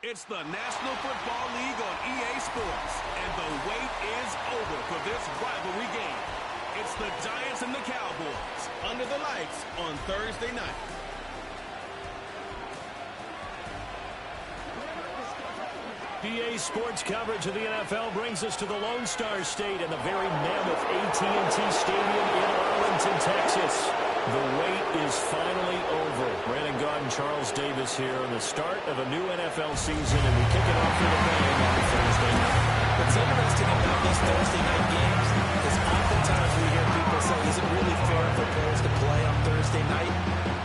It's the National Football League on EA Sports, and the wait is over for this rivalry game. It's the Giants and the Cowboys under the lights on Thursday night. EA Sports coverage of the NFL brings us to the Lone Star State and the very mammoth AT&T Stadium in Arlington, Texas. The wait is finally over. Brandon Gaudin and Charles Davis here on the start of a new NFL season, and we kick it off with a bang on Thursday night. What's interesting about these Thursday night games is oftentimes we hear people say, is it really fair for players to play on Thursday night?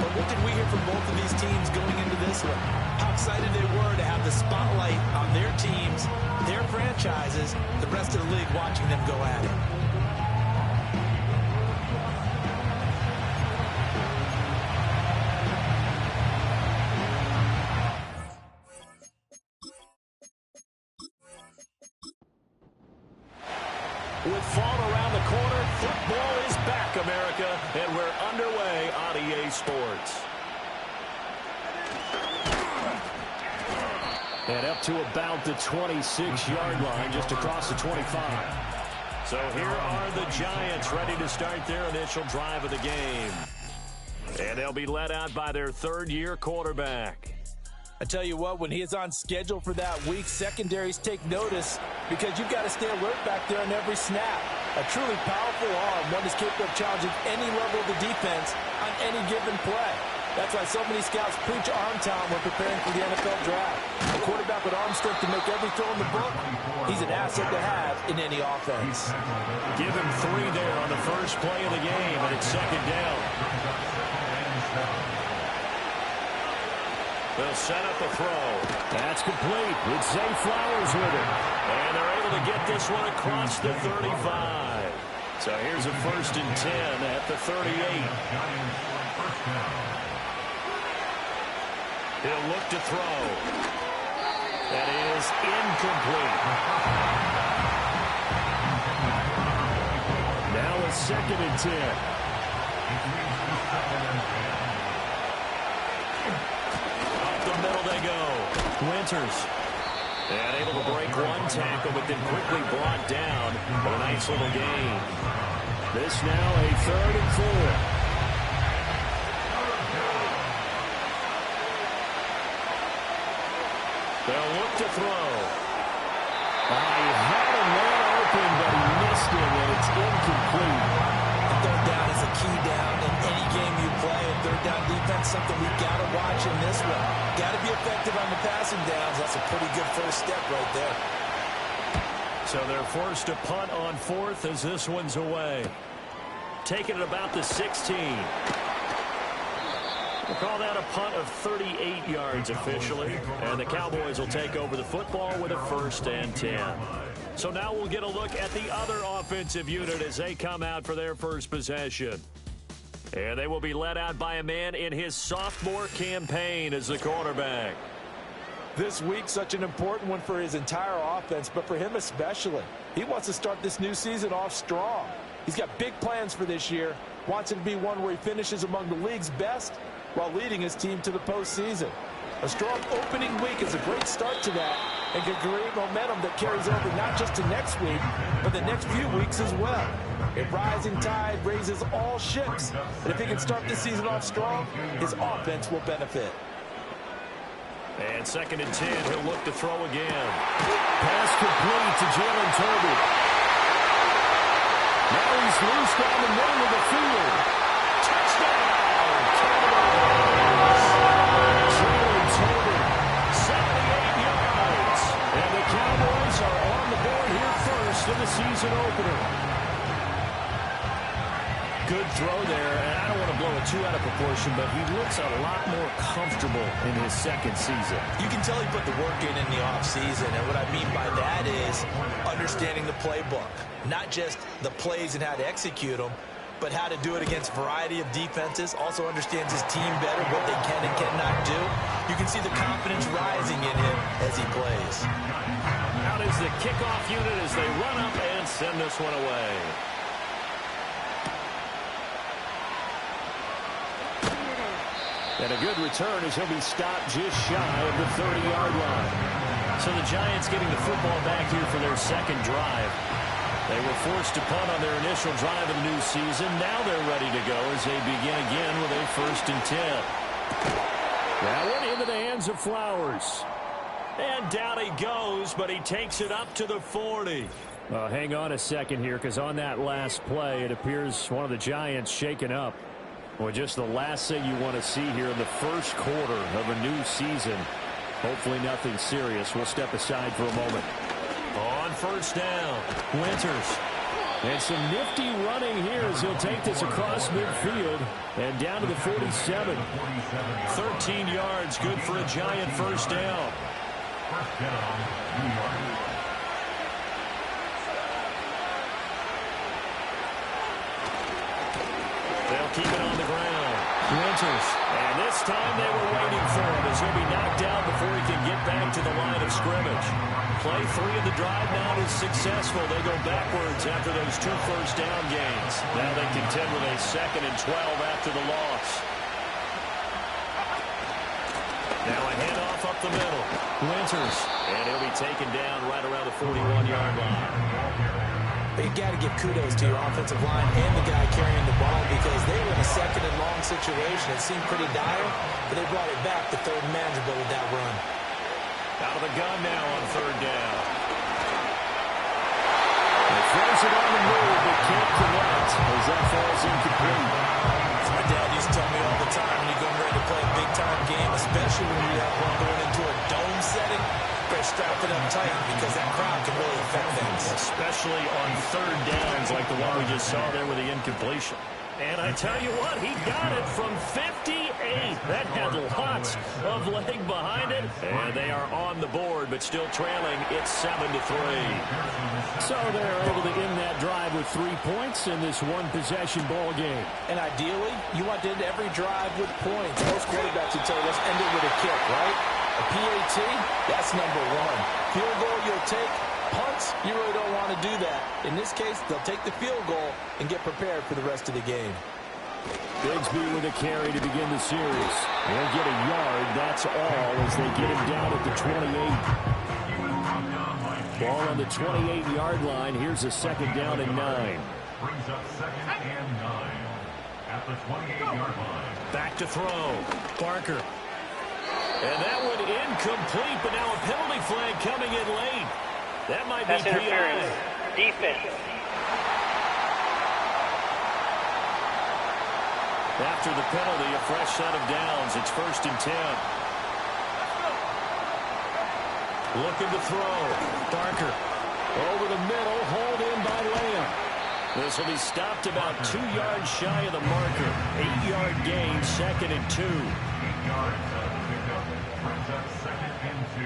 But what did we hear from both of these teams going into this one? How excited they were to have the spotlight on their teams, their franchises, the rest of the league watching them go at it. With fall around the corner, football is back, America, and we're underway on EA Sports. And up to about the 26-yard line, just across the 25. So here are the Giants ready to start their initial drive of the game. And they'll be led out by their third-year quarterback. I tell you what, when he is on schedule for that week, secondaries take notice because you've got to stay alert back there on every snap. A truly powerful arm, one is capable of challenging any level of the defense on any given play. That's why so many scouts preach arm talent when preparing for the NFL draft. A quarterback with arm strength to make every throw in the book, he's an asset to have in any offense. Give him 3 there on the first play of the game, and it's second down. They'll set up a throw. That's complete with Zay Flowers with it. And they're able to get this one across the 35. So here's a 1st and 10 at the 38. He'll look to throw. That is incomplete. Now a 2nd and 10. Middle they go. Winters. And able to break one tackle, but then quickly brought down. But a nice little gain. This now a 3rd and 4. They'll look to throw. He had a man open, but he missed it, and it's incomplete. Third down is a key down in any game you play. And third down defense, something we've got to watch in this one. Got to be effective on the passing downs. That's a pretty good first step right there. So they're forced to punt on 4th as this one's away. Taking it about the 16. We'll call that a punt of 38 yards officially. And the Cowboys will take over the football with a 1st and 10. So now we'll get a look at the other offensive unit as they come out for their first possession. And they will be led out by a man in his sophomore campaign as the quarterback. This week, such an important one for his entire offense, but for him especially. He wants to start this new season off strong. He's got big plans for this year. Wants it to be one where he finishes among the league's best while leading his team to the postseason. A strong opening week is a great start to that and can create momentum that carries over not just to next week, but the next few weeks as well. A rising tide raises all ships, and if he can start this season off strong, his offense will benefit. And 2nd and 10, he'll look to throw again. Pass complete to Jalen Tobey. Now he's loose down the middle of the field. Touchdown! Jalen Tobey, 78 yards. And the Cowboys are on the board here first in the season opener. Good throw there, and I don't want to blow it too out of proportion, but he looks a lot more comfortable in his 2nd season. You can tell he put the work in the offseason, and what I mean by that is understanding the playbook. Not just the plays and how to execute them, but how to do it against a variety of defenses. Also understands his team better, what they can and cannot do. You can see the confidence rising in him as he plays. Out is the kickoff unit as they run up and send this one away. And a good return as he'll be stopped just shy of the 30-yard line. So the Giants getting the football back here for their second drive. They were forced to punt on their initial drive of the new season. Now they're ready to go as they begin again with a 1st and 10. That one into the hands of Flowers. And down he goes, but he takes it up to the 40. Hang on a second here, because on that last play, it appears one of the Giants shaken up. Well, just the last thing you want to see here in the first quarter of a new season. Hopefully nothing serious. We'll step aside for a moment. On 1st down, Winters. And some nifty running here as he'll take this across midfield and down to the 47. 13 yards, good for a Giant 1st down. They'll keep it on the ground. Winters. And this time they were waiting for him as he'll be knocked out before he can get back to the line of scrimmage. Play 3 of the drive now is successful. They go backwards after those 2 1st down gains. Now they contend with a 2nd and 12 after the loss. Now a handoff up the middle. Winters. And he'll be taken down right around the 41-yard line. But you got to give kudos to your offensive line and the guy carrying the ball because they were in a 2nd and long situation. It seemed pretty dire, but they brought it back to 3rd and manageable with that run. Out of the gun now on 3rd down. He throws it on the move, but can't connect as that falls incomplete. My dad used to tell me all the time when you're getting ready to play a big-time game, especially when you have one going into a dome setting, better strap it up tight because that crowd can really affect things. Especially on 3rd downs like the one we just saw there with the incompletion. And I tell you what, he got it from 58. That had lots of leg behind it. And they are on the board, but still trailing. It's 7-3. So they're able to end that drive with 3 points in this one-possession ball game. And ideally, you want to end every drive with points. Most quarterbacks would tell you, let's end it with a kick, right? A PAT, that's number 1. Field goal you'll take. Punts, you really don't want to do that. In this case, they'll take the field goal and get prepared for the rest of the game. Bigsby with a carry to begin the series. They'll get a yard, that's all, as they get him down at the 28. Ball on the 28-yard line. Here's a 2nd down and 9. Brings up 2nd and 9 at the 28-yard line. Back to throw. Barker. And that one incomplete, but now a penalty flag coming in late. That might be PI. Defense. After the penalty, a fresh set of downs. It's 1st and 10. Looking to throw. Barker. Over the middle, hauled in by Lamb. This will be stopped about 2 yards shy of the marker. 8-yard gain, 2nd and 2. 8 yards of pickup. Brings up 2nd and 2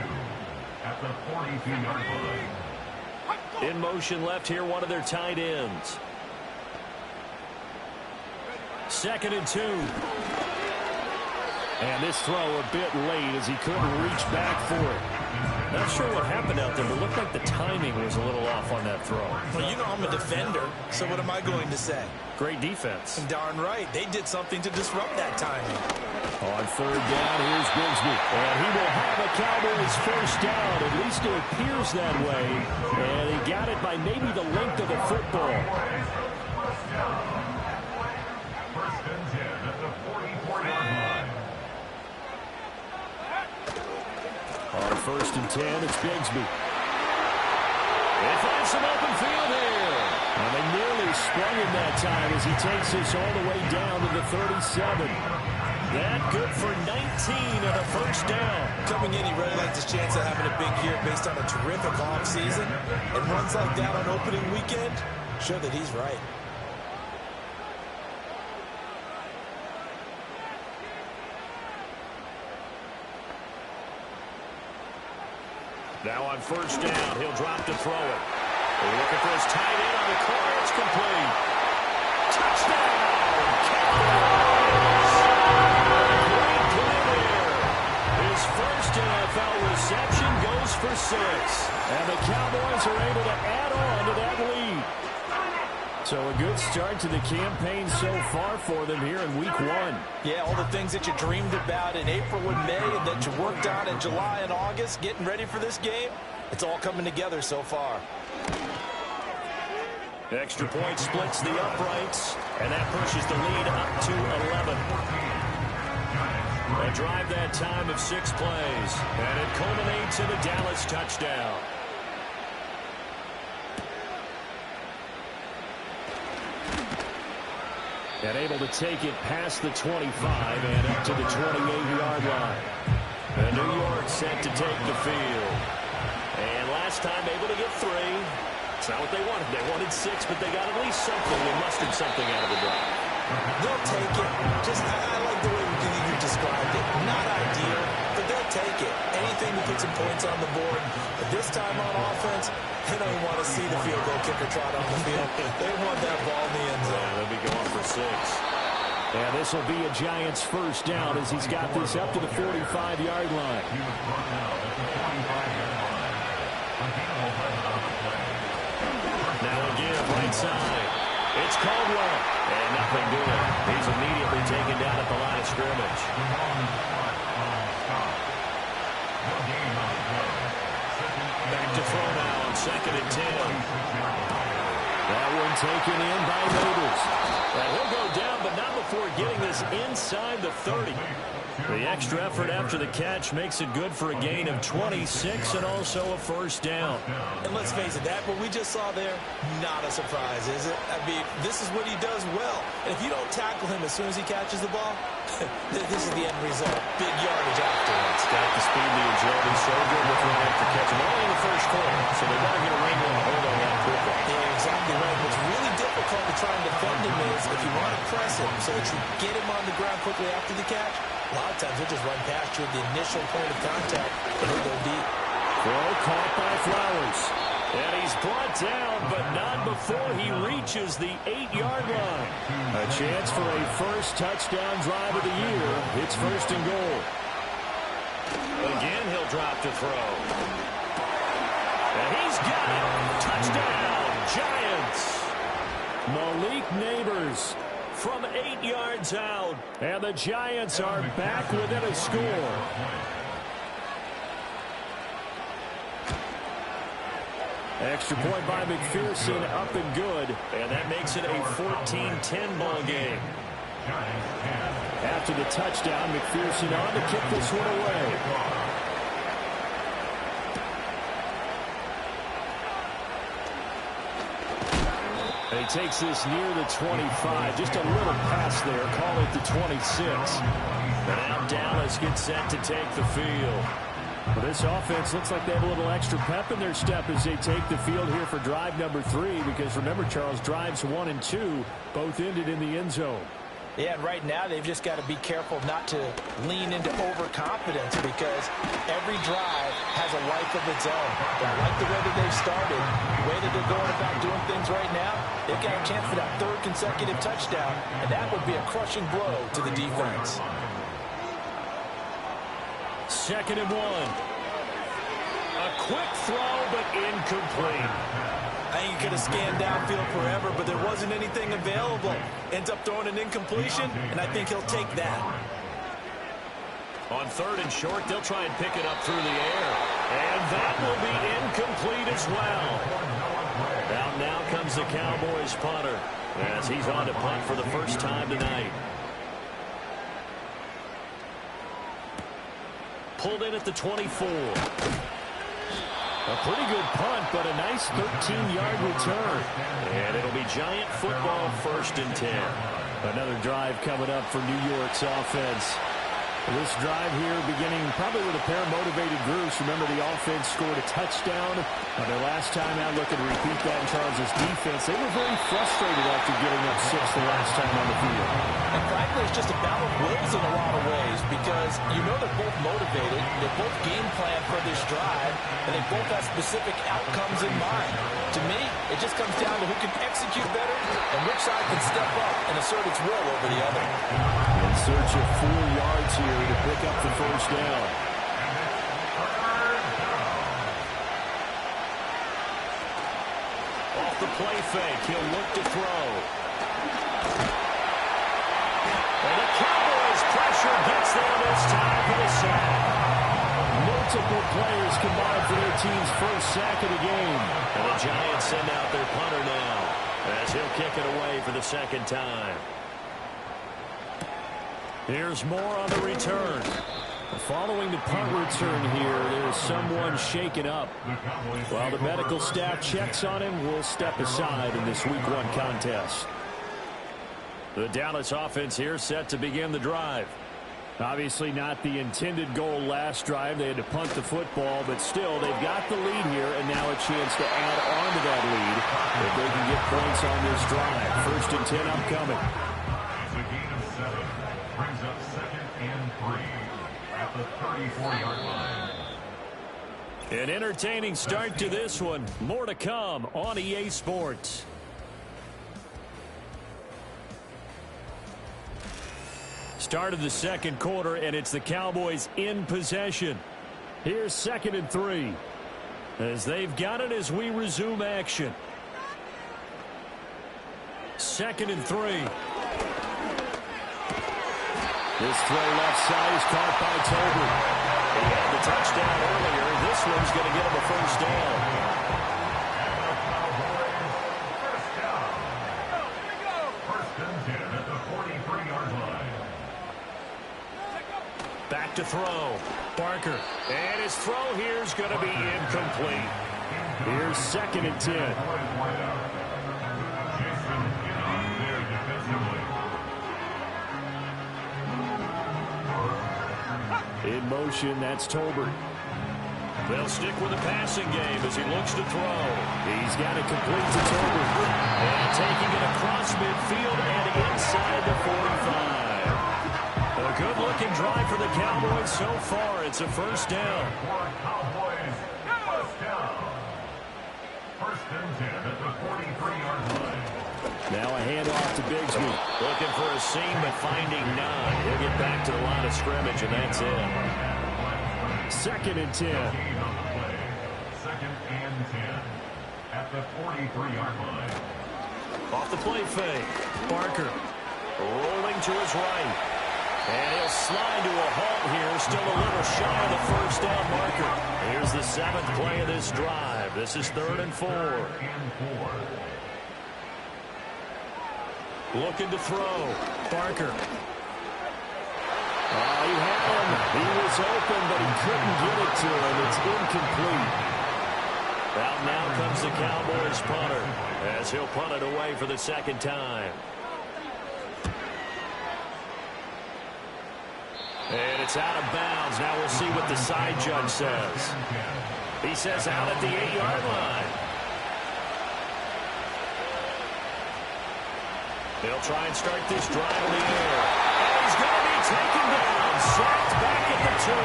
at the 42-yard line. In motion left here, one of their tight ends. 2nd and 2. And this throw a bit late as he couldn't reach back for it. Not sure what happened out there, but it looked like the timing was a little off on that throw. Well, you know I'm a defender, so what am I going to say? Great defense. Darn right. They did something to disrupt that timing. On 3rd down, here's Bigsby. And he will have a Cowboys 1st down. At least it appears that way. And he got it by maybe the length of a football. 1st and 10 at the 44-yard line. On 1st and 10, it's Bigsby. They find some open field here. And they nearly sprung him that time as he takes this all the way down to the 37. That good for 19 and a 1st down. Coming in, he really likes his chance of having a big year based on a terrific offseason. And runs like that on opening weekend show that he's right. Now on 1st down, he'll drop to throw it. They're looking for his tight end on the corner. It's complete. Touchdown! Cowboys! Great play there. His first NFL reception goes for 6. And the Cowboys are able to add on to that lead. So a good start to the campaign so far for them here in week 1. Yeah, all the things that you dreamed about in April and May and that you worked on in July and August, getting ready for this game, it's all coming together so far. Extra point splits the uprights, and that pushes the lead up to 11. A drive that time of 6 plays, and it culminates in a Dallas touchdown. And able to take it past the 25 and up to the 28-yard line. And New York set to take the field. And last time able to get 3. It's not what they wanted. They wanted 6, but they got at least something. They mustered something out of the drive. They'll take it. I like the way you described it. Not ideal, but they'll take it. Anything to put some points on the board. But this time on offense, they don't want to see the field goal kicker trot on the field. They want that ball in the end zone. Yeah, they'll be going for 6. And this will be a Giants first down as he's got this up to the 45-yard line. Now again, right side. It's Caldwell. And nothing doing. He's immediately taken down at the line of scrimmage. Back to throw now on 2nd and 10. That one taken in by Neighbors. And he'll go down, but not before getting this inside the 30. The extra effort after the catch makes it good for a gain of 26 and also a first down. And let's face it, that what we just saw there, not a surprise, is it? I mean, this is what he does well. And if you don't tackle him as soon as he catches the ball, this is the end result. Big yardage afterwards. Got the speed, the agility, so good with one after catch. Only in the first quarter, so they got to get a wrangle and hold on that quickly. Yeah, exactly right. What's really difficult to try and defend him is if you want to press him so that you get him on the ground quickly after the catch, a lot of times he'll just run past you at the initial point of contact and he'll go deep. Throw caught by Flowers. And he's brought down, but not before he reaches the 8-yard line. A chance for a first touchdown drive of the year. It's 1st and goal. Again, he'll drop to throw. And he's got it. Touchdown, Giants. Malik Neighbors from 8 yards out. And the Giants are back within a score. Extra point by McPherson, up and good. And that makes it a 14-10 ball game. After the touchdown, McPherson on to kick this one away. And he takes this near the 25. Just a little pass there. Call it the 26. And now Dallas gets set to take the field. Well, this offense looks like they have a little extra pep in their step as they take the field here for drive number 3. Because remember, Charles, drives 1 and 2 both ended in the end zone. Yeah, and right now they've just got to be careful not to lean into overconfidence because every drive has a life of its own. But I like the way that they've started, the way that they're going about doing things right now. They've got a chance for that 3rd consecutive touchdown, and that would be a crushing blow to the defense. 2nd and 1. A quick throw, but incomplete. I think he could have scanned downfield forever, but there wasn't anything available. Ends up throwing an incompletion, and I think he'll take that. On 3rd and short, they'll try and pick it up through the air. And that will be incomplete as well. Out now comes the Cowboys punter as he's on to punt for the first time tonight. Pulled in at the 24. A pretty good punt, but a nice 13-yard return. And it'll be Giant football 1st and 10. Another drive coming up for New York's offense. This drive here beginning probably with a pair of motivated groups. Remember, the offense scored a touchdown. Their last time out, looking to repeat that in Charles' defense. They were very frustrated after getting up 6 the last time on the field. And frankly, it's just a battle of wills in a lot of ways because you know they're both motivated. They're both game planned for this drive, and they both have specific outcomes in mind. To me, it just comes down to who can execute better and which side can step up and assert its will over the other. In search of 4 yards here to pick up the first down. Off the play fake. He'll look to throw. And the Cowboys' pressure gets there this time for the sack. Multiple players combined for their team's first sack of the game. And the Giants send out their punter now as he'll kick it away for the second time. Here's more on the return. Following the punt return here, there's someone shaken up. While the medical staff checks on him, we'll step aside in this Week 1 contest. The Dallas offense here set to begin the drive. Obviously not the intended goal last drive. They had to punt the football, but still, they've got the lead here, and now a chance to add on to that lead if they can get points on this drive. 1st and 10 upcoming. It's a gain of 7. Brings up 2nd and 3 at the 34-yard line. An entertaining start to this one. More to come on EA Sports. Start of the second quarter, and it's the Cowboys in possession. Here's 2nd and 3. As they've got it as we resume action. 2nd and 3. This throw left side is caught by Tolbert. He had the touchdown earlier. This one's going to get him a first down. Back to throw. Barker. And his throw here is going to be incomplete. Here's 2nd and 10. In motion, that's Tolbert. They'll stick with the passing game as he looks to throw. He's got it complete to Tolbert. And taking it across midfield and inside the 45. A good-looking drive for the Cowboys so far. It's a first down. Cowboys, first down. 1st and 10 at the 43-yard line. Now a handoff to Bigsby. Looking for a seam, but finding none. He'll get back to the line of scrimmage, and that's it. 2nd and 10. 2nd and 10 at the 43-yard line. Off the play fake. Barker rolling to his right. And he'll slide to a halt here. Still a little shy of the first down marker. Here's the 7th play of this drive. This is 3rd and 4. Looking to throw. Barker. Oh, he had him. He was open, but he couldn't get it to him. It's incomplete. Out now comes the Cowboys punter as he'll punt it away for the second time. And it's out of bounds. Now we'll see what the side judge says. He says out at the 8-yard line. They'll try and start this drive in the air. And he's going to be taken down. Sacked back at the 2.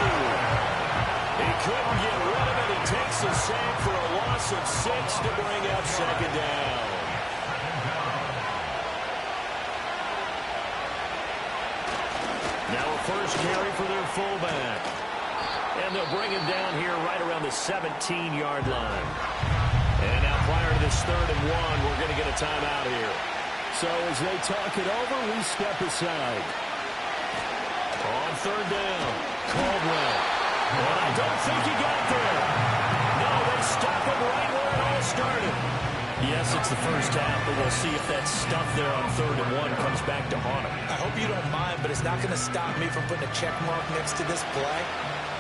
He couldn't get rid of it. He takes the sack for a loss of 6 to bring up second down. Now a first carry for their fullback. And they'll bring him down here right around the 17-yard line. And now prior to this 3rd and 1, we're going to get a timeout here. So as they talk it over, we step aside. On 3rd down, Caldwell. And I don't think he got there. No, they stop him right where it all started. Yes, it's the first half, but we'll see if that stuff there on 3rd and 1 comes back to haunt him. I hope you don't mind, but it's not going to stop me from putting a check mark next to this play.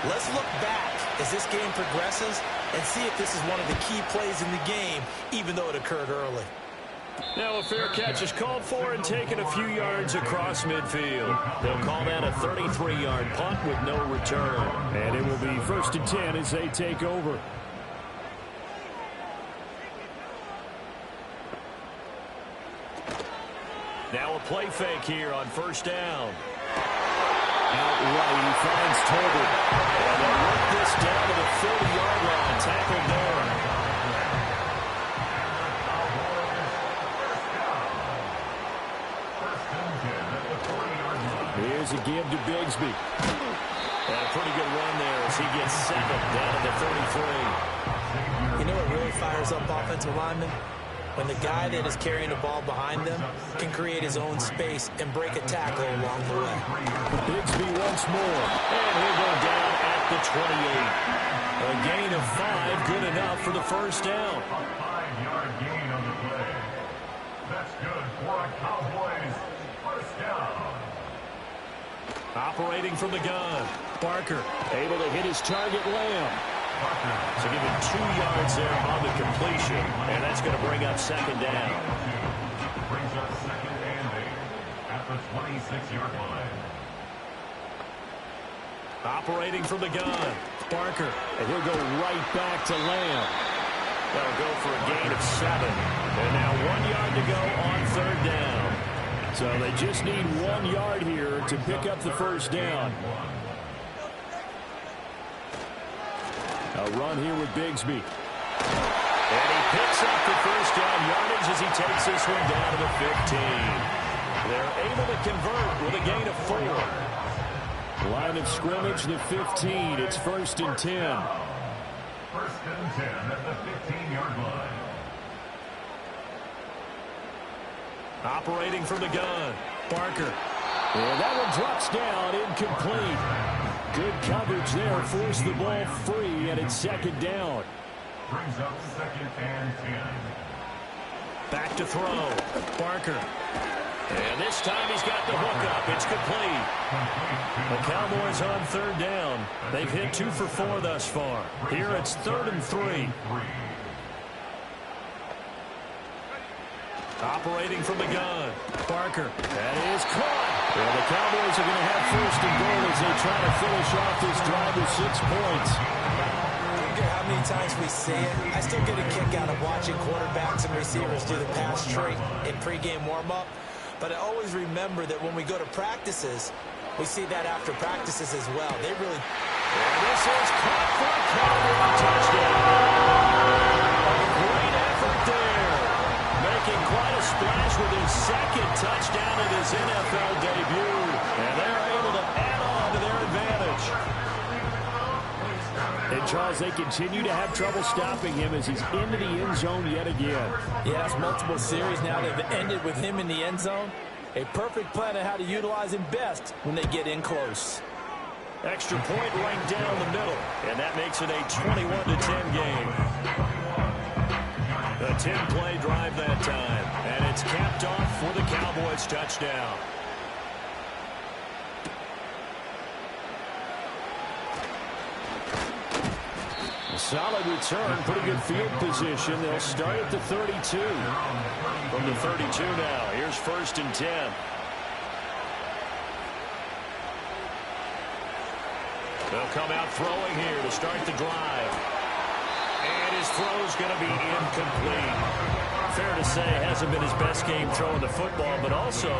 Let's look back as this game progresses and see if this is one of the key plays in the game, even though it occurred early. Now a fair catch is called for and taken a few yards across midfield. They'll call that a 33-yard punt with no return. And it will be 1st and 10 as they take over. Now a play fake here on 1st down. Outright, he finds Tolbert. And they'll work this down to the 30-yard line. Tackled there. Here's a give to Bigsby. And a pretty good run there as he gets 7 down to the 33. You know what really fires up offensive linemen? when the guy that is carrying the ball behind them can create his own space and break a tackle along the way. Bigsby once more. And he'll go down at the 28. A gain of 5, good enough for the first down. A 5-yard gain on the play. That's good for a Cowboys first down. Operating from the gun. Barker. Able to hit his target, Lamb. So give him 2 yards there on the completion. And that's going to bring up second down. Brings up second and 8 at the 26-yard line. Operating from the gun. Barker. And he'll go right back to Lamb. They'll go for a gain of 7. And now 1 yard to go on third down. So they just need 1 yard here to pick up the first down. A run here with Bigsby. And he picks up the first down yardage as he takes this one down to the 15. They're able to convert with a gain of 4. Line of scrimmage, the 15. It's 1st and 10. First and 10 at the 15-yard line. Operating from the gun. Barker. And that one drops down, incomplete. Good coverage there, forced the ball free, and it's second down. Brings up second and 10. Back to throw. Barker. And this time he's got the hook up. It's complete. The Cowboys on third down. They've hit 2 for 4 thus far. Here it's 3rd and 3. Operating from the gun. Barker. That is caught. Well, the Cowboys are going to have 1st and goal as they try to finish off this drive with 6 points. I don't care how many times we say it, I still get a kick out of watching quarterbacks and receivers do the pass trait in pregame warm-up. But I always remember that when we go to practices, we see that after practices as well. They really... And this is caught for a Cowboy touchdown. A great effort there. Making quite a splash with his 2nd touchdown in his NFL debut. And they're able to add on to their advantage. And, Charles, they continue to have trouble stopping him as he's into the end zone yet again. Yeah, that's multiple series now. They've ended with him in the end zone. A perfect plan on how to utilize him best when they get in close. Extra point right down the middle. And that makes it a 21-10 game. A 10-play drive that time. And it's capped off for the Cowboys touchdown. Solid return, pretty good field position. They'll start at the 32. From the 32 now, here's 1st and 10. They'll come out throwing here to start the drive. And his throw's going to be incomplete. Fair to say, hasn't been his best game throwing the football, but also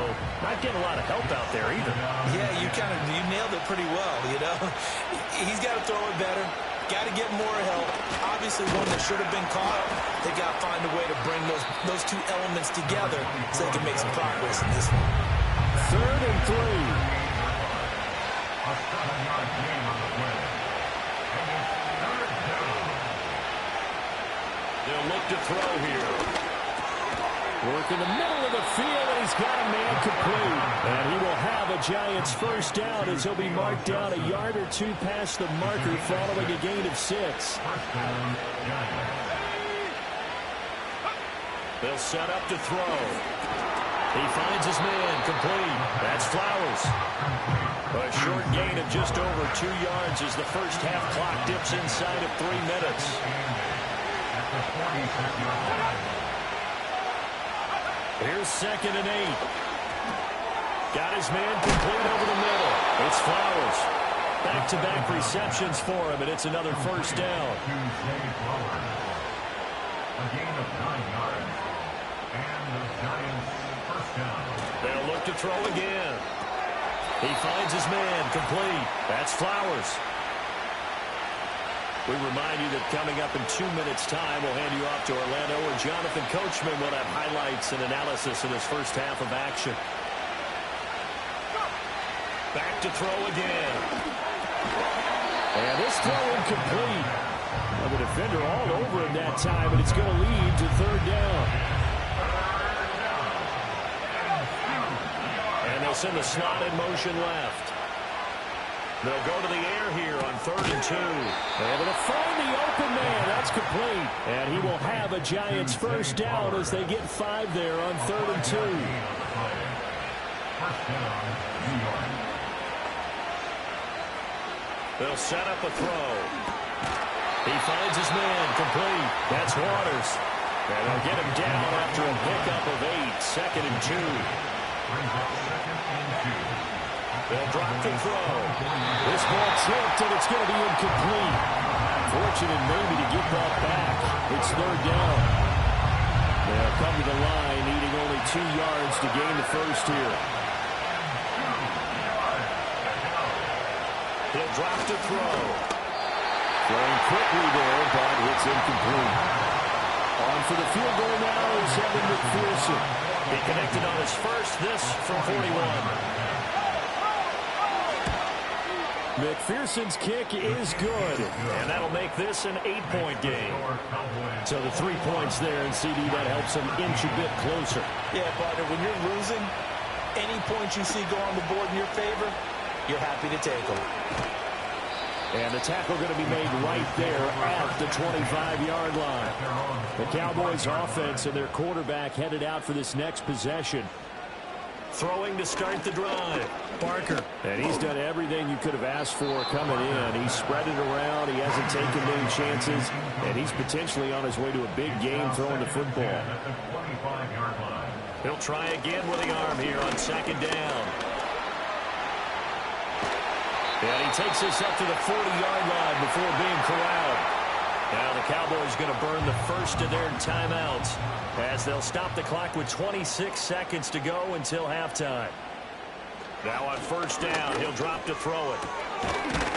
not getting a lot of help out there either. Yeah, you nailed it pretty well, you know. He's got to throw it better. Got to get more help. Obviously, one that should have been caught. They got to find a way to bring those 2 elements together so they can make some progress in this one. 3rd and 3. A 7-yard gain on the play. And it's 3rd down. They'll look to throw here. Work in the middle of the field, and he's got a man complete. And he will have a Giants first down as he'll be marked down a yard or 2 past the marker following a gain of 6. First down, Giants. They'll set up to throw. He finds his man complete. That's Flowers. A short gain of just over 2 yards as the first half clock dips inside of 3 minutes. At the 46-yard line. Here's 2nd and 8. Got his man complete over the middle. It's Flowers. Back-to-back receptions for him, and it's another first down. A gain of 9 yards. And the Giants first down. They'll look to throw again. He finds his man complete. That's Flowers. We remind you that coming up in 2 minutes' time, we'll hand you off to Orlando, where Jonathan Coachman will have highlights and analysis in his first half of action. Back to throw again. And this throw incomplete. Well, the defender all over him that time, and it's going to lead to 3rd down. Looks in the slot in motion left. They'll go to the air here on 3rd and 2. Able to find the open man. That's complete. And he will have a Giants first down as they get 5 there on 3rd and 2. They'll set up a throw. He finds his man, complete. That's Waters. And they'll get him down after a pickup of 8, 2nd and 2. They'll drop the throw. This ball tipped, and it's going to be incomplete. Fortunate maybe to get that back. It's 3rd down. They'll come to the line, needing only 2 yards to gain the first here. He'll drop to throw. Throwing quickly there, but it's incomplete. On for the field goal now is Evan McPherson. He connected on his first, this from 41. McPherson's kick is good. And that'll make this an 8-point game. So the 3 points there, and CD, that helps them inch a bit closer. Yeah, partner, when you're losing, any points you see go on the board in your favor, you're happy to take them. And the tackle going to be made right there at the 25-yard line. The Cowboys offense and their quarterback headed out for this next possession. Throwing to start the drive. Parker. And he's done everything you could have asked for coming in. He's spread it around. He hasn't taken many chances. And he's potentially on his way to a big game throwing the football. He'll try again with the arm here on 2nd down. And he takes this up to the 40-yard line before being corralled. Now the Cowboys going to burn the first of their timeouts as they'll stop the clock with 26 seconds to go until halftime. Now on 1st down, he'll drop to throw it.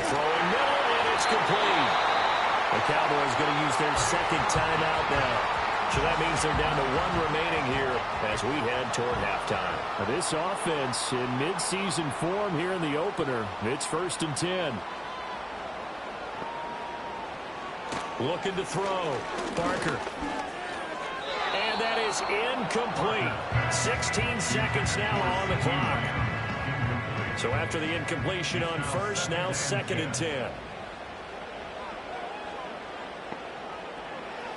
Throwing middle, and it's complete. The Cowboys going to use their 2nd timeout now. So that means they're down to 1 remaining here as we head toward halftime. Now this offense in midseason form here in the opener. It's 1st and 10. Looking to throw. Parker. And that is incomplete. 16 seconds now on the clock. So after the incompletion on 1st, now 2nd and 10.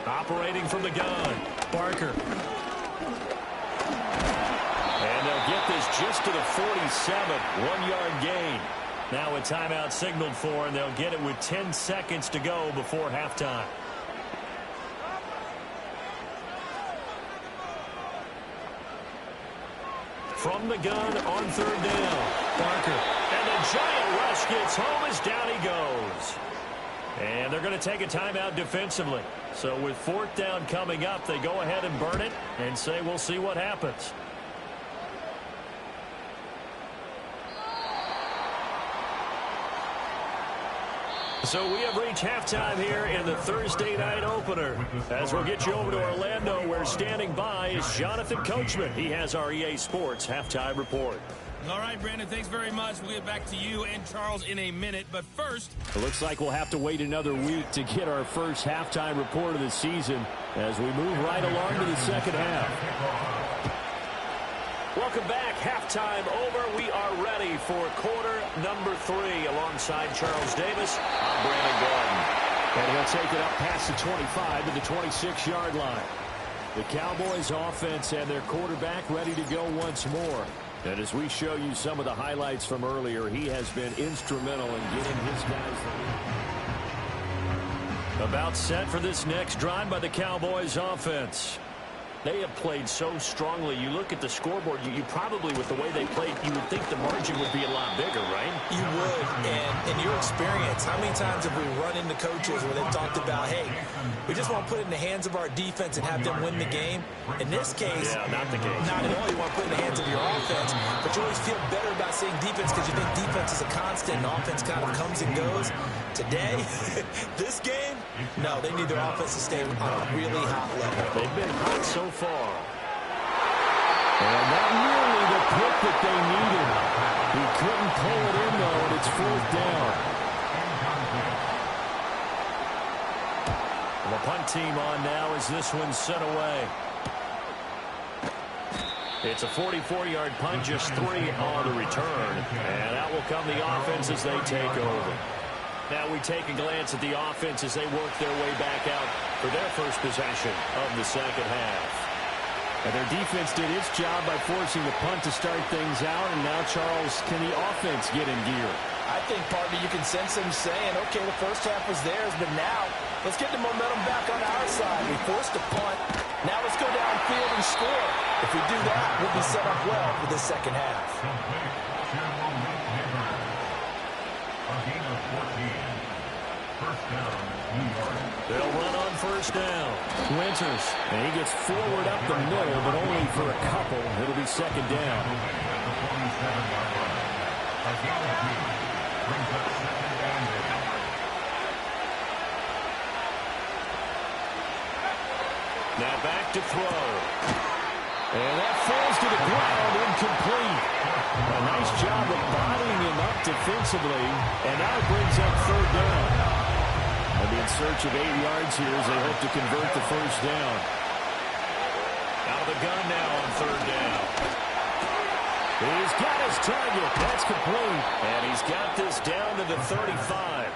Operating from the gun. Parker. And they'll get this just to the 47. 1-yard gain. Now a timeout signaled for, and they'll get it with 10 seconds to go before halftime. From the gun on 3rd down. Parker. And the giant rush gets home as down he goes. And they're going to take a timeout defensively. So with 4th down coming up, they go ahead and burn it and say we'll see what happens. So we have reached halftime here in the Thursday night opener. As we'll get you over to Orlando, where standing by is Jonathan Coachman. He has our EA Sports halftime report. All right, Brandon, thanks very much. We'll get back to you and Charles in a minute. But first, it looks like we'll have to wait another week to get our first halftime report of the season as we move right along to the 2nd half. Welcome back. Halftime over. We are ready for quarter number 3 alongside Charles Davis. I'm Brandon Gordon. And he'll take it up past the 25 to the 26-yard line. The Cowboys offense and their quarterback ready to go once more. And as we show you some of the highlights from earlier, he has been instrumental in getting his guys the lead. About set for this next drive by the Cowboys offense. They have played so strongly. You look at the scoreboard, you probably, with the way they played, you would think the margin would be a lot bigger, right? You would. And in your experience, how many times have we run into coaches where they've talked about, hey, we just want to put it in the hands of our defense and have them win the game? In this case, not the case. Not at all. You want to put it in the hands of your offense, but you always feel better about saying defense because you think defense is a constant and offense kind of comes and goes. Today, this game, no, they need their offense to stay on a really hot level. They've been hot so far. And not nearly the pick that they needed. He couldn't pull it in, though, and it's 4th down. The punt team on now as this one's set away. It's a 44-yard punt, just 3 on the return. And that will come the offense as they take over. Now we take a glance at the offense as they work their way back out for their first possession of the second half. And their defense did its job by forcing the punt to start things out. And now, Charles, can the offense get in gear? I think, partner, you can sense them saying, okay, the first half was theirs, but now let's get the momentum back on our side. We forced a punt. Now let's go downfield and score. If we do that, we'll be set up well for the second half. They'll run on first down. Winters, and he gets forward up the middle, but only for a couple. It'll be second down. Now back to throw. And that falls to the ground, incomplete. A nice job of bottling him up defensively, and now it brings up third down. They'll be in search of 8 yards here as they hope to convert the first down. Out of the gun now on third down. He's got his target. That's complete. And he's got this down to the 35.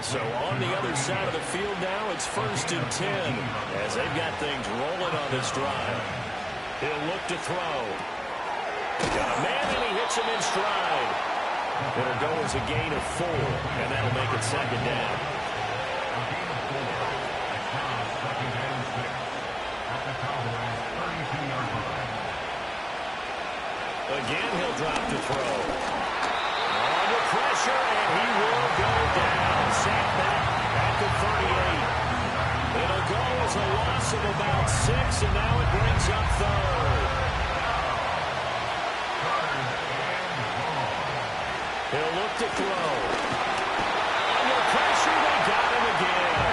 So on the other side of the field now, it's 1st and 10 as they've got things rolling on this drive. He'll look to throw. Got a man, and he hits him in stride. It'll go as a gain of 4, and that'll make it second down. Again, he'll drop to throw. Under pressure, and he will go down. Sacked back at the 38. It'll go as a loss of about 6, and now it brings up third. He'll look to throw. Under pressure, they got him again.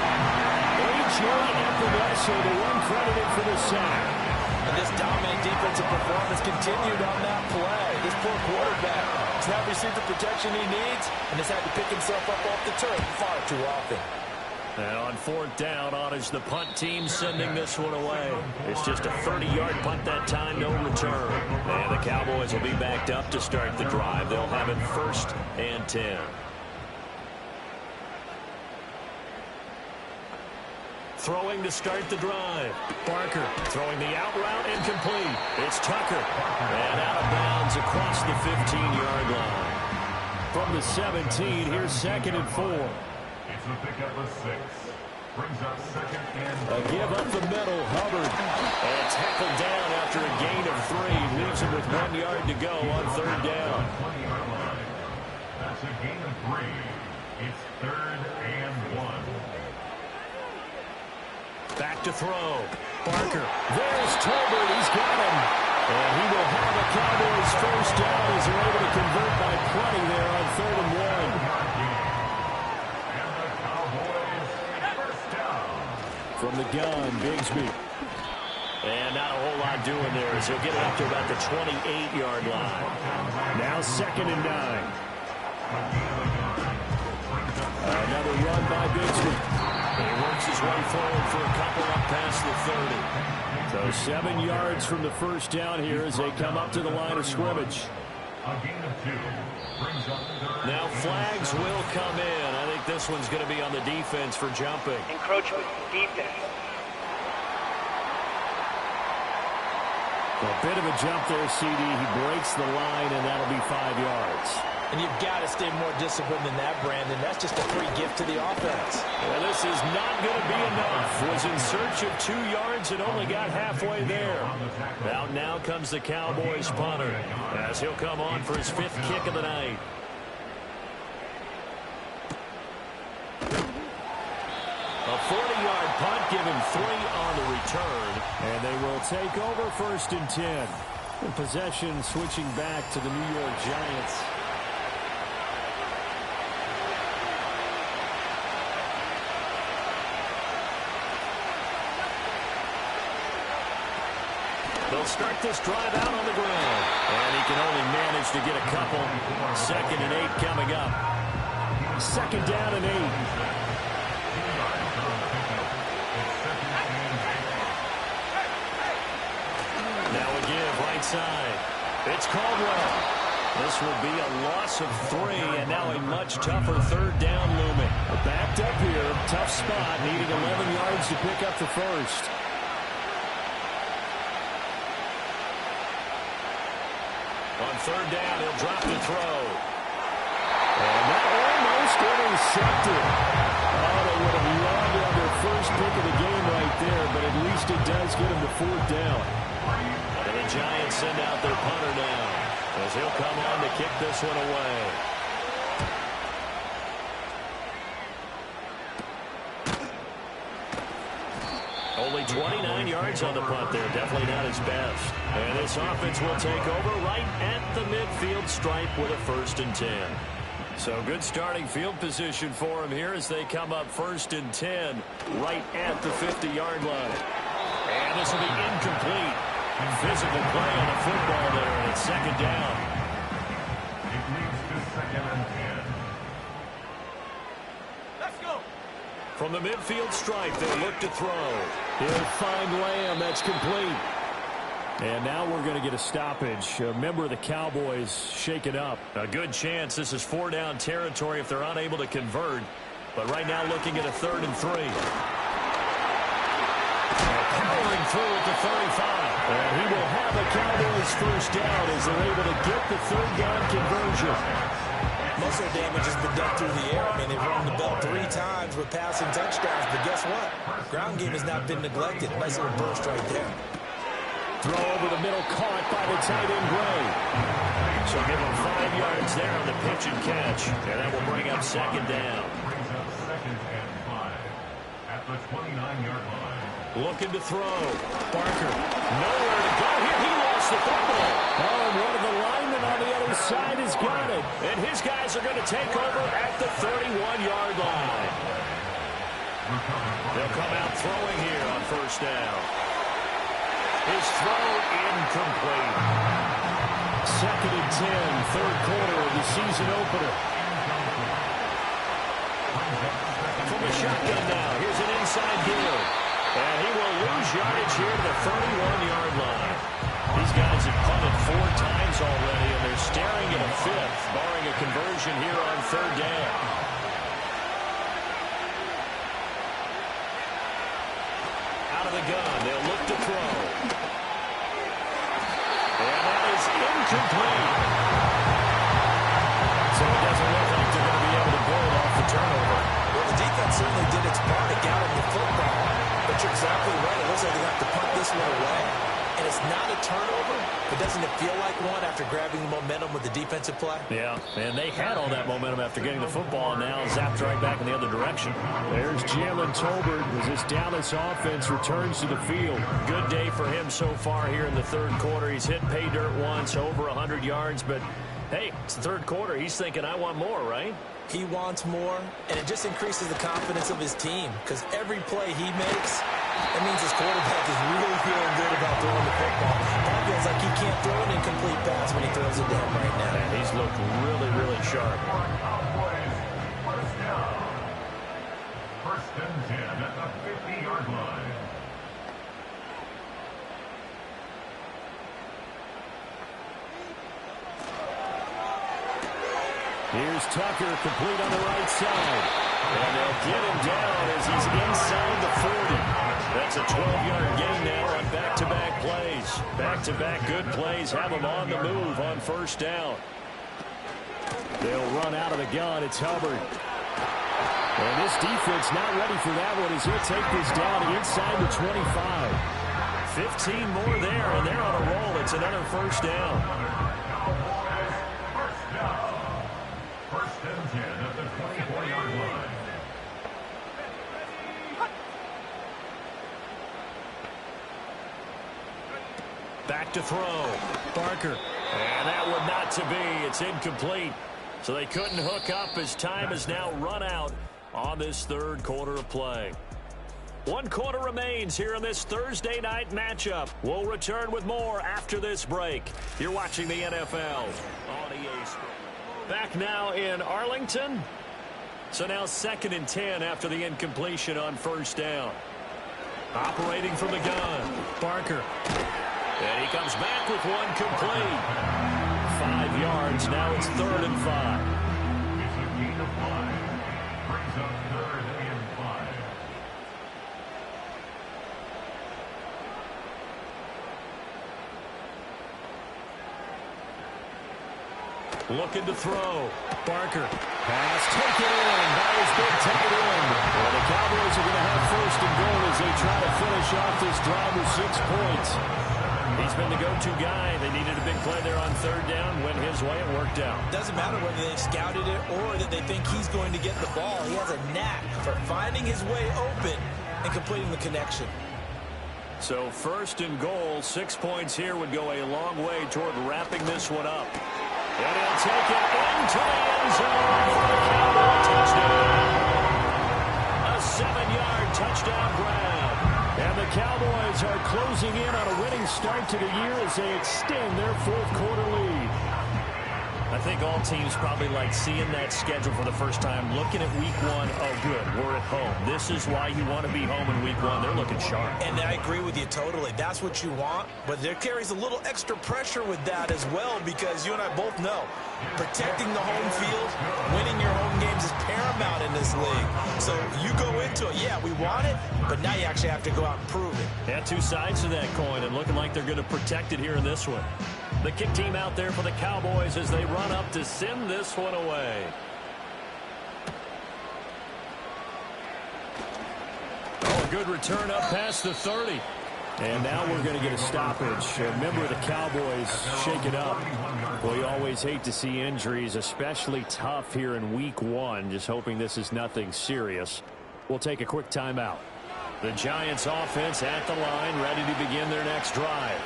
A.J. Epinesa, the one credited for the sack. And this dominant defensive performance continued on that play. This poor quarterback has not received the protection he needs and has had to pick himself up off the turf far too often. And on 4th down, on is the punt team sending this one away. It's just a 30-yard punt that time, no return. And the Cowboys will be backed up to start the drive. They'll have it 1st and 10. Throwing to start the drive. Barker throwing the out route, incomplete. It's Tucker. And out of bounds across the 15-yard line. From the 17, here's 2nd and 4. It's a pickup of 6. Brings up 2nd and 4. A give up the middle, Hubbard. And tackled down after a gain of 3. Leaves him with 1 yard to go on 3rd down. 20-yard line. That's a gain of 3. It's 3rd and 1. Back to throw. Barker. There's Tolbert. He's got him. And he will have a Cowboys first down as they're able to convert by plenty there on 3rd and 1. And the Cowboys first down. From the gun, Bigsby. And not a whole lot doing there as he'll get it up to about the 28-yard line. Now 2nd and 9. Another run by Bigsby. And he works his way forward for a couple up past the 30. So 7 yards from the first down here as they come up to the line of scrimmage. A gain of 2. Brings up 3rd. Now flags will come in. I think this one's going to be on the defense for jumping. Encroachment, defense. A bit of a jump there, CD. He breaks the line, and that'll be 5 yards. And you've got to stay more disciplined than that, Brandon. That's just a free gift to the offense. Well, this is not going to be enough. Was in search of 2 yards and only got halfway there. Now comes the Cowboys punter as he'll come on for his 5th kick of the night. A 40-yard punt, give him 3 on the return. And they will take over 1st and 10. And possession switching back to the New York Giants. They'll start this drive out on the ground. And he can only manage to get a couple. 2nd and 8 coming up. 2nd down and 8. Now a give right right side. It's Caldwell. This will be a loss of 3, and now a much tougher third down looming. Backed up here. Tough spot. Needed 11 yards to pick up the first. On third down, he'll drop the throw. And that almost intercepted. Oh, they would have loved to have their first pick of the game right there, but at least it does get them to fourth down. And the Giants send out their punter now, as he'll come on to kick this one away. Only 29 yards on the punt there. Definitely not his best. And this offense will take over right at the midfield stripe with a 1st and 10. So good starting field position for him here as they come up 1st and 10 right at the 50-yard line. And this will be incomplete. Physical play on the football there, and it's 2nd down. It leads to 2nd and 10. Let's go. From the midfield stripe, they'll look to throw. He'll find Lamb. That's complete. And now we're going to get a stoppage. A member of the Cowboys shaken up. A good chance this is 4-down territory if they're unable to convert. But right now looking at a 3rd and 3. Powering through at the 35. And he will have a Cowboys first down as they're able to get the 3rd down conversion. Most of the damage has been done through the air. I mean, they've rung the bell 3 times with passing touchdowns. But guess what? Ground game has not been neglected. Nice little burst right there. Throw over the middle, caught by the tight end, Gray. So give him 5 yards there on the pitch and catch. And that will bring up 2nd down. Brings up 2nd and 5 at the 29-yard line. Looking to throw. Barker. Nowhere to go here. He lost the football. Oh, and one of the linemen on the other side has got it. And his guys are going to take over at the 31-yard line. They'll come out throwing here on 1st down. His throw incomplete. 2nd and 10, 3rd quarter of the season opener. From the shotgun now, here's an inside give. And he will lose yardage here to the 31-yard line. These guys have punted 4 times already, and they're staring at a 5th, barring a conversion here on 3rd down. Out of the gun, they'll look to throw. And that is incomplete. So it doesn't look like they're going to be able to build off the turnover. Well, the defense certainly did its part to gather the football. But you're exactly right. It looks like they have to punt this one away. And it's not a turnover, but doesn't it feel like one after grabbing the momentum with the defensive play? Yeah, and they had all that momentum after getting the football, and now zapped right back in the other direction. There's Jalen Tolbert as this Dallas offense returns to the field. Good day for him so far here in the 3rd quarter. He's hit pay dirt once, over 100 yards, but hey, it's the 3rd quarter. He's thinking, I want more, right? He wants more, and it just increases the confidence of his team because every play he makes, that means his quarterback is really feeling good about throwing the football. That feels like he can't throw an incomplete pass when he throws it down right now. And he's looked really, really sharp. Cowboys, 1st down. 1st and 10 at the 50-yard line. Here's Tucker, complete on the right side. And they'll get him down as he's inside the 40. That's a 12-yard gain now on back-to-back plays. Back-to-back good plays have him on the move on 1st down. They'll run out of the gun. It's Hubbard. And this defense not ready for that one as he'll take this down inside the 25. 15 more there, and they're on a roll. It's another 1st down. First down. 1st and 10 at the 24-yard line. Back to throw. Barker. And that one not to be. It's incomplete. So they couldn't hook up as time has now run out on this 3rd quarter of play. 1 quarter remains here in this Thursday night matchup. We'll return with more after this break. You're watching the NFL on EA Sports. Back now in Arlington. So now 2nd and 10 after the incompletion on 1st down. Operating from the gun. Barker. And he comes back with one complete. 5 yards. Now it's 3rd and 5. It's a gain of 5. Brings up 3rd and 5. Looking to throw. Barker. Pass taken in by his big tight end. Well, the Cowboys are going to have 1st and goal as they try to finish off this drive with 6 points. He's been the go-to guy. They needed a big play there on 3rd down. Went his way. It worked out. Doesn't matter whether they scouted it or that they think he's going to get the ball. He has a knack for finding his way open and completing the connection. So 1st and goal, 6 points here would go a long way toward wrapping this one up. And he'll take it into the end zone for the Cowboy touchdown. A 7-yard touchdown grab. And the Cowboys are closing in on a winning start to the year as they extend their 4th quarter lead. I think all teams probably like seeing that schedule for the first time, looking at week 1. Oh, good, we're at home. This is why you want to be home in week 1. They're looking sharp. And I agree with you totally. That's what you want. But there carries a little extra pressure with that as well, because you and I both know protecting the home field, winning your home games is paramount in this league. So you go into it, yeah, we want it, but now you actually have to go out and prove it. Yeah, 2 sides to that coin, and looking like they're going to protect it here in this one. The kick team out there for the Cowboys as they run up to send this one away. Oh, a good return up past the 30. And now we're going to get a stoppage. Remember, the Cowboys shake it up. Well, you always hate to see injuries, especially tough here in week 1. Just hoping this is nothing serious. We'll take a quick timeout. The Giants offense at the line, ready to begin their next drive.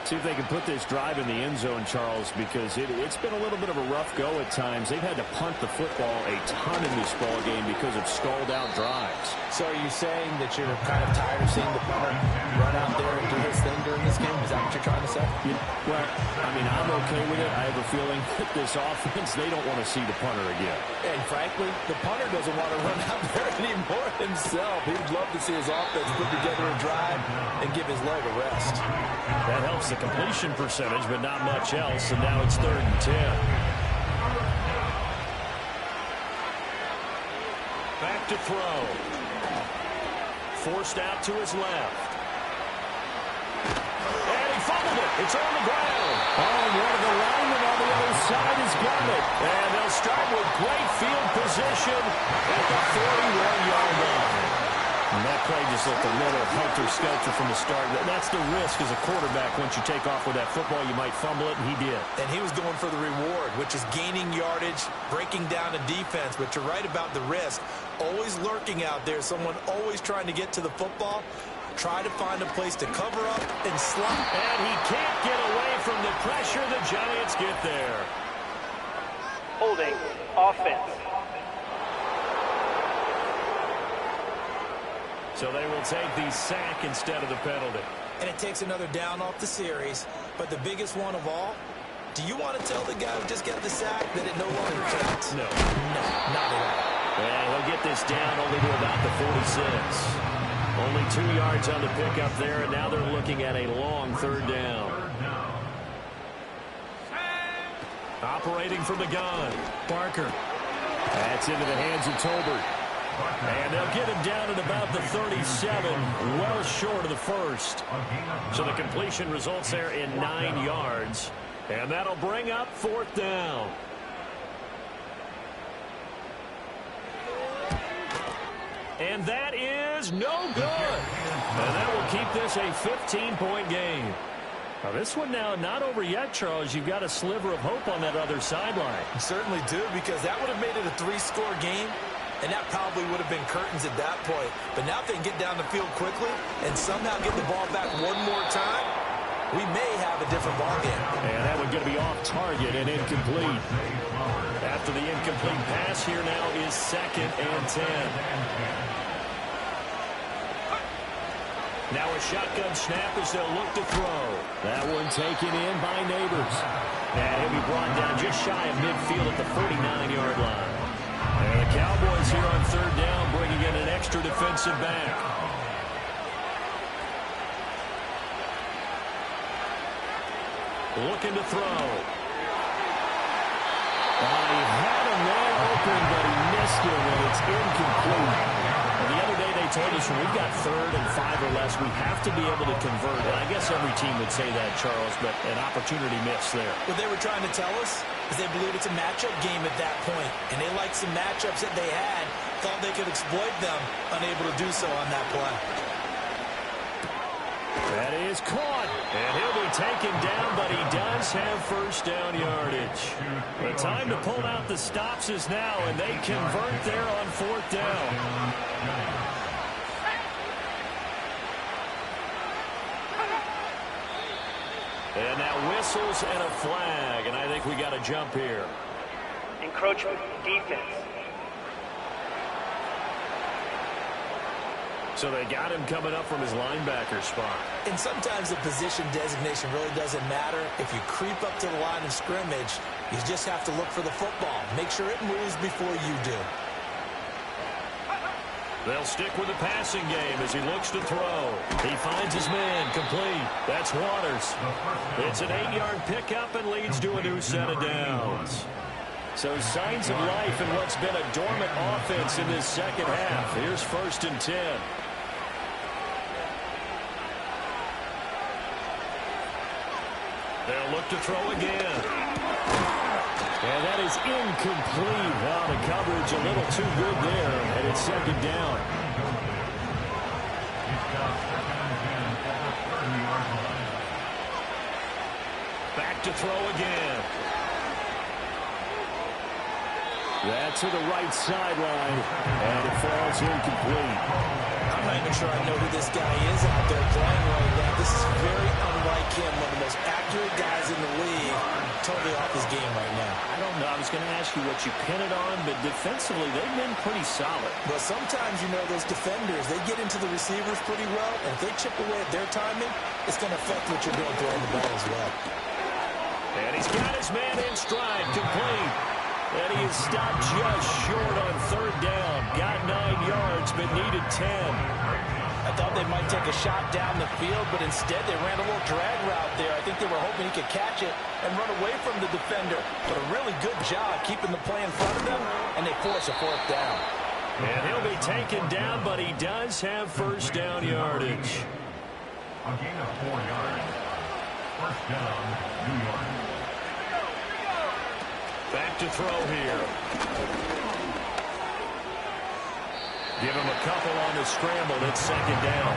See if they can put this drive in the end zone, Charles, because it's been a little bit of a rough go at times. They've had to punt the football a ton in this ball game because of stalled-out drives. So are you saying that you're kind of tired of seeing the punter run out there and do his thing during this game? Is that what you're trying to say? Yeah, well, I mean, I'm okay with it. I have a feeling that this offense, they don't want to see the punter again. And frankly, the punter doesn't want to run out there anymore himself. He'd love to see his offense put together a drive and give his leg a rest. That helps the completion percentage, but not much else, and now it's 3rd and 10. Back to throw. Forced out to his left. And he fumbled it. It's on the ground. Oh, one of the linemen on the other side has got it. And they'll start with great field position at the 41-yard line. And that play just looked a little helter-skelter from the start. That's the risk as a quarterback. Once you take off with that football, you might fumble it, and he did. And he was going for the reward, which is gaining yardage, breaking down a defense. But you're right about the risk. Always lurking out there, someone always trying to get to the football. Try to find a place to cover up and slot. And he can't get away from the pressure. The Giants get there. Holding offense. So they will take the sack instead of the penalty. And it takes another down off the series. But the biggest one of all, do you want to tell the guy who just got the sack that it no longer counts? No. No, not at all. And he'll get this down only to about the 46. Only 2 yards on the pickup there, and now they're looking at a long 3rd down. Operating from the gun, Barker. That's into the hands of Tolbert. And they'll get him down at about the 37, well short of the 1st. So the completion results there in 9 yards. And that'll bring up 4th down. And that is no good. And that will keep this a 15-point game. Now this one now not over yet, Charles. You've got a sliver of hope on that other sideline. You certainly do, because that would have made it a 3-score game. And that probably would have been curtains at that point. But now if they can get down the field quickly and somehow get the ball back one more time, we may have a different ball game. And that one's going to be off target and incomplete. After the incomplete pass, here now is 2nd and 10. Now a shotgun snap as they'll look to throw. That one taken in by Neighbors. And he'll be brought down just shy of midfield at the 49-yard line. And the Cowboys here on 3rd down, bringing in an extra defensive back. looking to throw. He had him there open, but he missed him, and it's incomplete. And the other day they told us when we've got 3rd and 5 or less, we have to be able to convert. And I guess every team would say that, Charles, but an opportunity missed there. What they were trying to tell us is they believe it's a matchup game at that point, and they liked some matchups that they had, thought they could exploit them, unable to do so on that play. That is caught, and he'll be taken down, but he does have first down yardage. The time to pull out the stops is now, and they convert there on 4th down. And now whistles and a flag, and I think we got a jump here. Encroachment, defense. So they got him coming up from his linebacker spot. And sometimes the position designation really doesn't matter. If you creep up to the line of scrimmage, you just have to look for the football. Make sure it moves before you do. They'll stick with the passing game as he looks to throw. He finds his man, complete. That's Waters. It's an 8-yard pickup and leads to a new set of downs. So signs of life in what's been a dormant offense in this second half. Here's 1st and 10. They'll look to throw again. And that is incomplete. Wow, the coverage a little too good there, and it's 2nd down. Back to throw again. That's to the right sideline, and it falls incomplete. I'm not even sure I know who this guy is out there playing right now. This is very unlike him, one of the most accurate guys in the league. Totally off his game right now. I don't know. I was going to ask you what you pin it on, but defensively, they've been pretty solid. But sometimes, you know, those defenders, they get into the receivers pretty well, and if they chip away at their timing, it's going to affect what you're doing throwing the ball as well. And he's got his man in stride, complete. And he is stopped just short on 3rd down. Got 9 yards, but needed 10. I thought they might take a shot down the field, but instead they ran a little drag route there. I think they were hoping he could catch it and run away from the defender. But a really good job keeping the play in front of them, and they force a 4th down. And he'll be taken down, but he does have first down yardage. A gain of 4 yards. First down, New York. Back to throw here. Give him a couple on the scramble. It's 2nd down.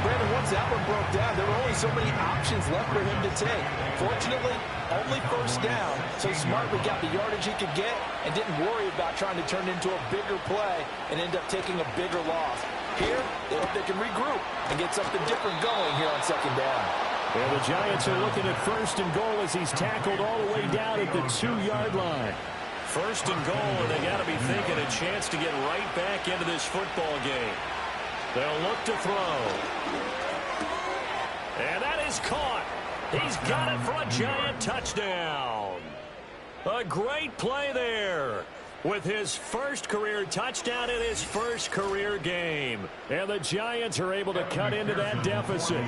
Brandon, once that one broke down, there were only so many options left for him to take. Fortunately, only first down, so smartly got the yardage he could get and didn't worry about trying to turn it into a bigger play and end up taking a bigger loss. Here, they hope they can regroup and get something different going here on 2nd down. And the Giants are looking at 1st and goal as he's tackled all the way down at the 2-yard line. 1st and goal, and they got to be thinking a chance to get right back into this football game. They'll look to throw. And that is caught. He's got it for a Giant touchdown. A great play there with his first career touchdown in his first career game. And the Giants are able to cut into that deficit.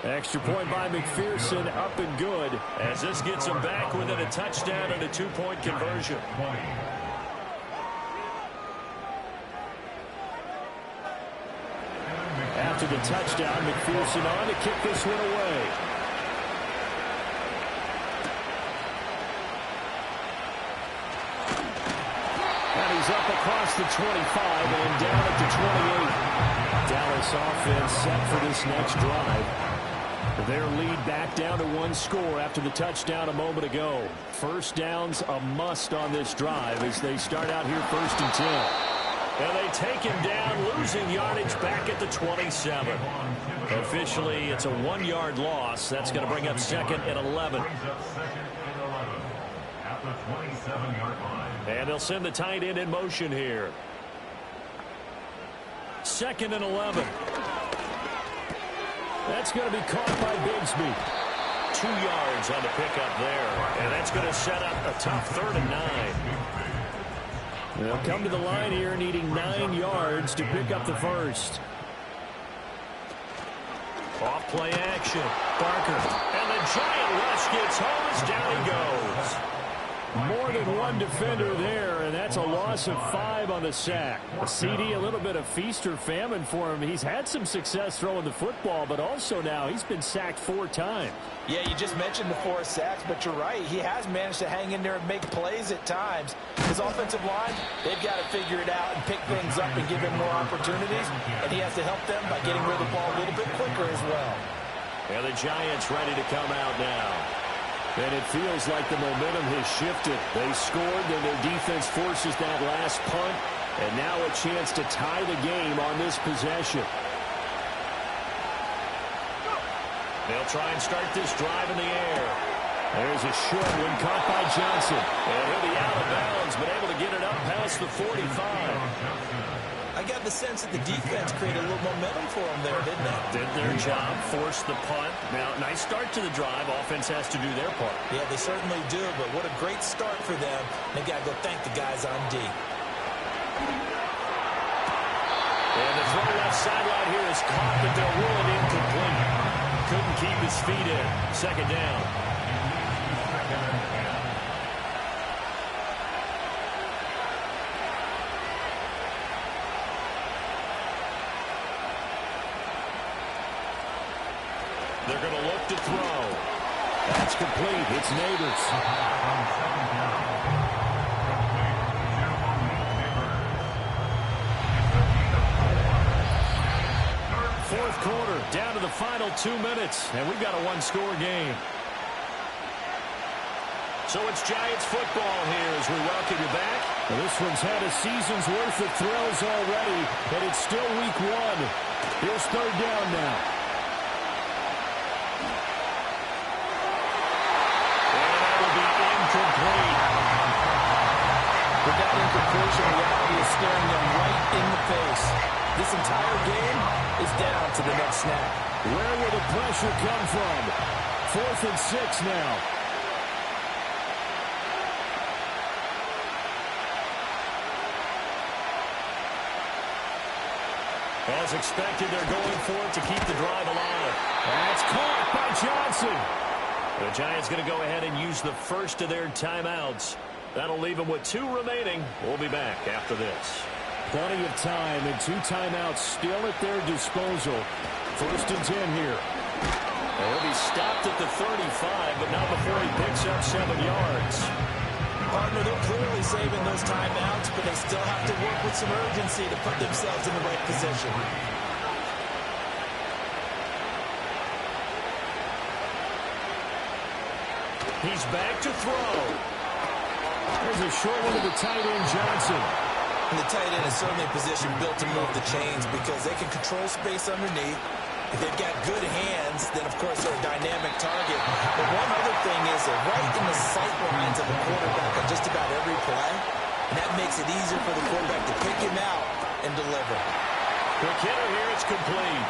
Extra point by McPherson, up and good, as this gets him back within a touchdown and a 2-point conversion. After the touchdown, McPherson on to kick this one away. And he's up across the 25 and down at the 28. Dallas offense set for this next drive. Their lead back down to 1 score after the touchdown a moment ago. First down's a must on this drive as they start out here 1st and 10. And they take him down, losing yardage back at the 27. Officially, it's a 1-yard loss. That's going to bring up 2nd and 11. At the 27-yard line. And they'll send the tight end in motion here. 2nd and 11. That's going to be caught by Bigsby. 2 yards on the pickup there. And that's going to set up a tough 3rd and 9. They'll come to the line here needing 9 yards to pick up the first. Off play action. Barker. And the giant rush gets home as down he goes. More than one defender there, and that's a loss of 5 on the sack. A CD, a little bit of feast or famine for him. He's had some success throwing the football, but also now he's been sacked 4 times. Yeah, you just mentioned the 4 sacks, but you're right. He has managed to hang in there and make plays at times. His offensive line, they've got to figure it out and pick things up and give him more opportunities, and he has to help them by getting rid of the ball a little bit quicker as well. And the Giants ready to come out now. And it feels like the momentum has shifted. They scored, then their defense forces that last punt, and now a chance to tie the game on this possession. They'll try and start this drive in the air. There's a short one caught by Johnson. And he'll be out of bounds, but able to get it up past the 45. I got the sense that the defense created a little momentum for them there, didn't they? Did their job, forced the punt. Now, nice start to the drive. Offense has to do their part. Yeah, they certainly do, but what a great start for them. They got to go thank the guys on D. And the throw left sideline here is caught, but they'll rule it incomplete. Couldn't keep his feet in. Second down. They're going to look to throw. That's complete. It's Neighbors. Fourth quarter, down to the final 2 minutes, and we've got a one-score game. So it's Giants football here as we welcome you back. Well, this one's had a season's worth of thrills already, and it's still week 1. Here's third down now. Incomplete. With that incompletion, reality is staring them right in the face. This entire game is down to the next snap. Where will the pressure come from? 4th and 6 now. As expected, they're going for it to keep the drive alive. That's caught by Johnson. The Giants going to go ahead and use the first of their timeouts. That'll leave them with 2 remaining. We'll be back after this. Plenty of time and 2 timeouts still at their disposal. 1st and 10 here. And he'll be stopped at the 35, but not before he picks up 7 yards. Partner, they're clearly saving those timeouts, but they still have to work with some urgency to put themselves in the right position. He's back to throw. There's a short one to the tight end, Johnson. And the tight end is certainly a position built to move the chains because they can control space underneath. If they've got good hands, then, of course, they're a dynamic target. But one other thing is they're right in the sight lines of the quarterback on just about every play. And that makes it easier for the quarterback to pick him out and deliver. Quick hitter here, it's complete.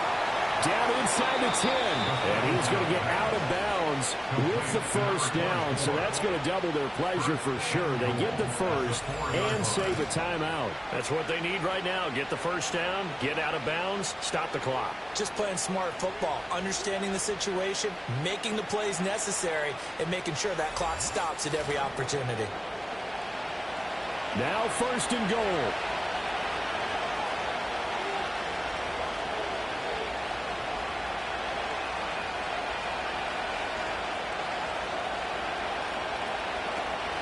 Down inside the 10. And he's going to get out of bounds with the first down. So that's going to double their pleasure for sure. They get the first and save a timeout. That's what they need right now. Get the first down, get out of bounds, stop the clock. Just playing smart football, understanding the situation, making the plays necessary, and making sure that clock stops at every opportunity. Now 1st and goal.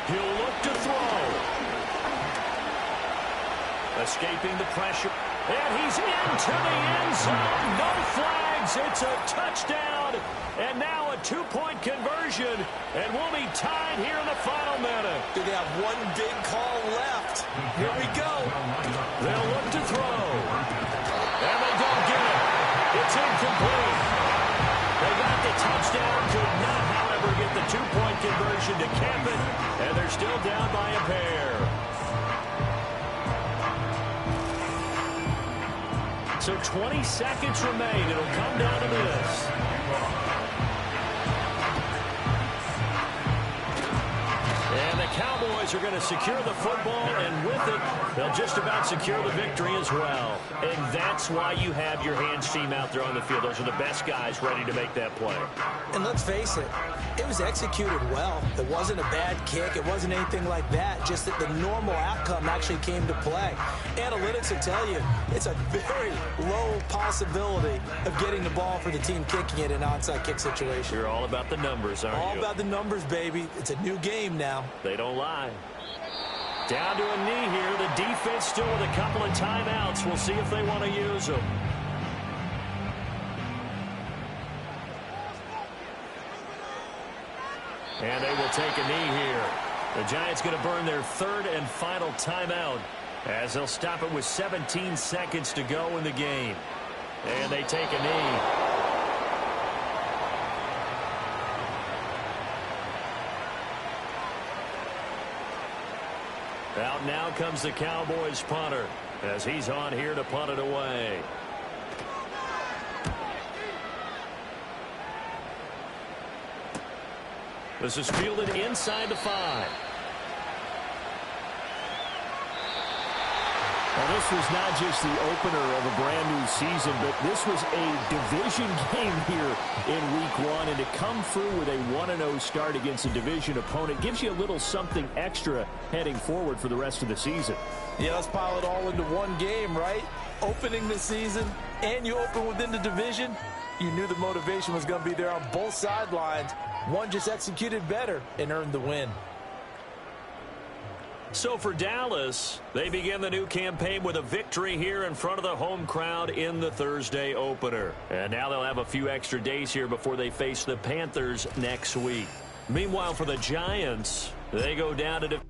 He'll look to throw. Escaping the pressure. And he's into the end zone. No flags. It's a touchdown. And now a 2-point conversion. And we'll be tied here in the final minute. Do they have one big call left? Here we go. They'll look to throw. And they don't get it. It's incomplete. They got the touchdown. Could not, however, get the 2-point conversion to cap it. And they're still down by a pair. So 20 seconds remain. It'll come down to this. And the Cowboys Cowboys are going to secure the football, and with it, they'll just about secure the victory as well. And that's why you have your hands team out there on the field. Those are the best guys ready to make that play. And let's face it, it was executed well. It wasn't a bad kick. It wasn't anything like that. Just that the normal outcome actually came to play. Analytics will tell you it's a very low possibility of getting the ball for the team kicking it in an onside kick situation. You're all about the numbers, aren't you? All about the numbers, baby. It's a new game now. They don't lie. Down to a knee here. The defense still with a couple of timeouts. We'll see if they want to use them. And they will take a knee here. The Giants going to burn their third and final timeout as they'll stop it with 17 seconds to go in the game. And they take a knee. Out now comes the Cowboys punter as he's on here to punt it away. This is fielded inside the 5. Well, this was not just the opener of a brand-new season, but this was a division game here in Week 1. And to come through with a 1-0 start against a division opponent gives you a little something extra heading forward for the rest of the season. Yeah, let's pile it all into one game, right? Opening the season, and you open within the division. You knew the motivation was going to be there on both sidelines. One just executed better and earned the win. So for Dallas, they begin the new campaign with a victory here in front of the home crowd in the Thursday opener. And now they'll have a few extra days here before they face the Panthers next week. Meanwhile, for the Giants, they go down to